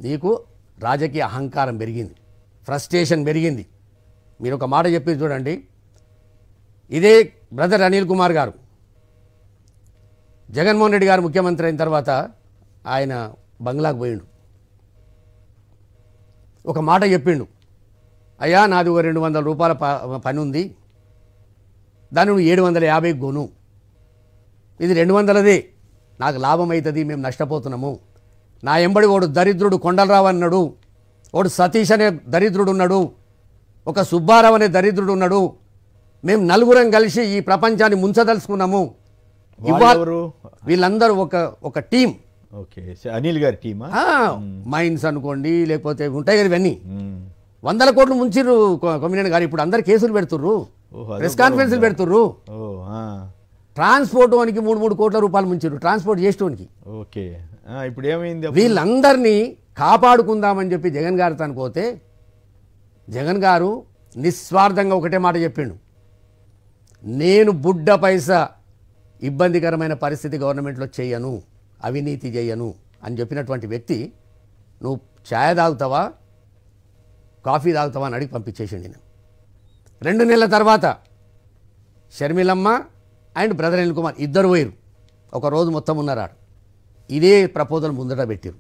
నీకు రాజకీయ అహంకారం పెరిగింది, ఫ్రస్ట్రేషన్ పెరిగింది. మీరు ఒక మాట చెప్పి చూడండి, ఇదే బ్రదర్ అనిల్ కుమార్ గారు జగన్మోహన్ రెడ్డి గారు ముఖ్యమంత్రి అయిన తర్వాత ఆయన బంగ్లాకు పోయిండు. ఒక మాట చెప్పిండు, అయ్యా నాది ఒక 200 రూపాయల పని ఉంది, దాన్ని నువ్వు 750 కొను, ఇది 200దే, నాకు లాభం అవుతుంది, మేము నష్టపోతున్నాము. నా ఎంబడి ఓడు దరిద్రుడు కొండలరావు అన్నాడు, ఓడు సతీష్ అనే దరిద్రుడు ఉన్నాడు, ఒక సుబ్బారావు అనే దరిద్రుడు ఉన్నాడు, మేము నలుగురం కలిసి ఈ ప్రపంచాన్ని ముంచదలుచుకున్నాము. వీళ్ళందరూ ఒక టీం. ఓకే, అనిల్ గారి టీమా? మైన్స్ అనుకోండి, లేకపోతే ఉంటాయి కదా ఇవన్నీ, 100 కోట్లు ముంచిర్రు కొమ్మినేని గారు. ఇప్పుడు అందరు కేసులు పెడుతుర్రు, ప్రెస్ కాన్ఫరెన్స్లు పెడుతుర్రు. ట్రాన్స్పోర్ట్ వానికి 3 కోట్ల రూపాయలు ముంచిర్రు, ట్రాన్స్పోర్ట్ చేసేవానికి. ఓకే, ఇప్పుడు ఏమైంది? వీళ్ళందరినీ కాపాడుకుందామని చెప్పి జగన్ గారు తనుకోతే, జగన్ గారు నిస్వార్థంగా ఒకటే మాట చెప్పిండు, నేను బుడ్డ పైసా ఇబ్బందికరమైన పరిస్థితి గవర్నమెంట్లో చేయను, అవినీతి చేయను అని చెప్పినటువంటి వ్యక్తి నువ్వు ఛాయ్ తాగుతావా కాఫీ తాగుతావా అని అడిగి పంపించేసిండి. నేను 2 నెలల తర్వాత షర్మిలమ్మ అండ్ బ్రదర్ అనిల్ కుమార్ ఇద్దరు పోయారు, ఒకరోజు మొత్తం ఉన్నారాడు. ఇదే ప్రపోజల్ ముందట పెట్టిరు,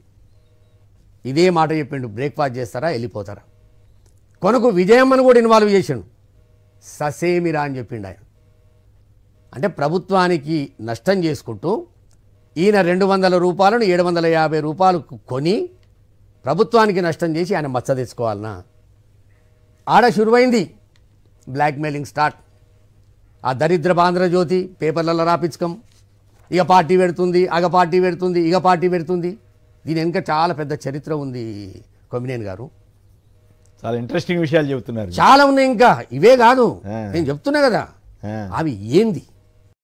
ఇదే మాట చెప్పిండు, బ్రేక్ఫాస్ట్ చేస్తారా వెళ్ళిపోతారా. కొనకు విజయమ్మను కూడా ఇన్వాల్వ్ చేసిండు, ససేమిరా అని చెప్పిండు ఆయన. అంటే ప్రభుత్వానికి నష్టం చేసుకుంటూ ఈయన 200 రూపాయలను 750 రూపాయలకు కొని ప్రభుత్వానికి నష్టం చేసి ఆయన మచ్చ తెచ్చుకోవాలనా? ఆడ శురువైంది బ్లాక్మెయిలింగ్ స్టార్ట్. ఆ దరిద్ర ఆంధ్రజ్యోతి పేపర్లలో రాపించకం, ఇక పార్టీ పెడుతుంది, అగ పార్టీ పెడుతుంది, ఇక పార్టీ పెడుతుంది. దీని వెనుక చాలా పెద్ద చరిత్ర ఉంది కొమ్మినేని గారు. చాలా ఇంట్రెస్టింగ్ విషయాలు చెబుతున్నారు. చాలా ఉన్నాయి, ఇంకా ఇవే కాదు నేను చెప్తున్నా కదా, అవి ఏంది